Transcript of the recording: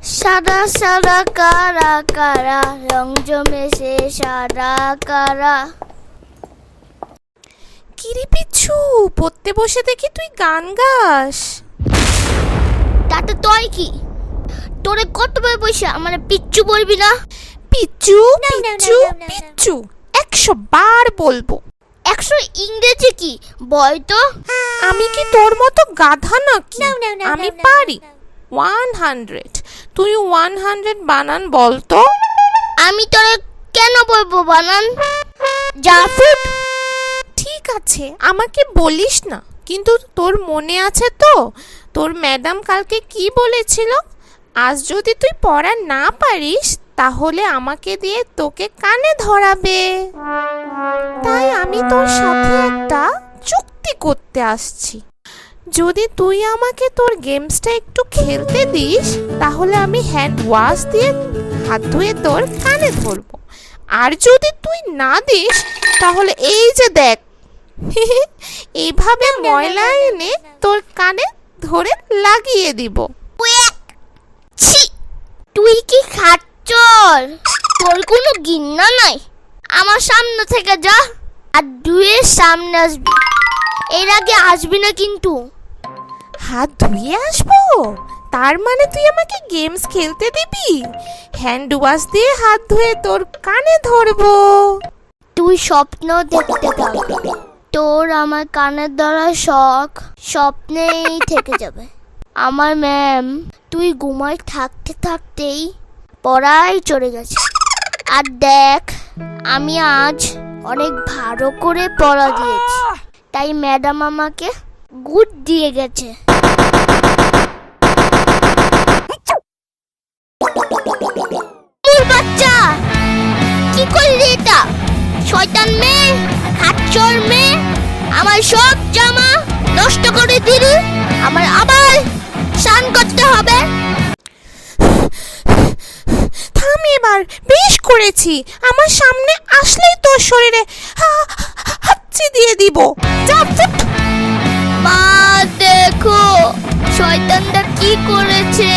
সাদা সাদা কারা কারা রং জমেছে সাদা কারা। কিরে পিচ্ছু, পড়তে বসে দেখি তুই গান গাস। তাতে তুই কি, তোরে কতবার বসে আমার পিচ্ছু বলবি না? পিচ্ছু পিচ্ছু পিচ্ছু 100 বার বলবো। 100 ইংরেজি কি বল তো? আমি কি তোর মতো গাধা নাকি? আমি পারি 100। তুই 100 বানান বলতো। আমি তোরে কেন বলবো বানান? যা ফুট। ঠিক আছে, আমাকে বলিস না, কিন্তু তোর মনে আছে তো তোর ম্যাডাম কালকে কি বলেছিল? আজ যদি তুই পড়া না পারিস তাহলে আমাকে দিয়ে তোকে কানে ধরাবে। তাই আমি তোর সাথে একটা চুক্তি করতে আসছি। যদি তুই আমাকে তোর গেমসটা একটু খেলতে দিস তাহলে আমি হ্যান্ড ওয়াশ দিয়ে হাত ধুয়ে তোর কানে ধরবো। আর যদি তুই না দিস তাহলে এই যে দেখ, এইভাবে ময়লা এনে তোর কানে ধরে লাগিয়ে দিব। ছি, তুই কি খাচ্চর? তোর কোনো ঘৃণা নাই? আমার সামনে থেকে যা, আর দুয়ের সামনে আসবি। এর আগে আসবি না কিন্তু। হাত ধুয়ে আসবো? তার মানে তুই আমাকে গেমস খেলতে দিবি? হ্যান্ড ওয়াশ দিয়ে হাত ধুয়ে তোর কানে ধরবো। তুই স্বপ্ন দেখতে পাবি, তোর আমার কানের ধরা শখ স্বপ্নেই থেকে যাবে। আমার ম্যাম তুই ঘুমায় থাকতে থাকতেই পড়াই চলে গেছে। আর দেখ, আমি আজ অনেক ভালো করে পড়া দিয়েছি, তাই ম্যাডাম আমাকে গুড দিয়ে গেছে। বাচ্চা, কি করলি এটা? শয়তান মেয়ে, খাচ্চর মেয়ে, আমার সব জামা নষ্ট করে দিলি। আমার আবার স্নান করতে হবে। থাম এবার, বেশ করেছি। আমার সামনে আসলেই তোর শরীরে হাঁচি দিয়ে দিব। যা ফুট। মা দেখো, শয়তানটা কি করেছে।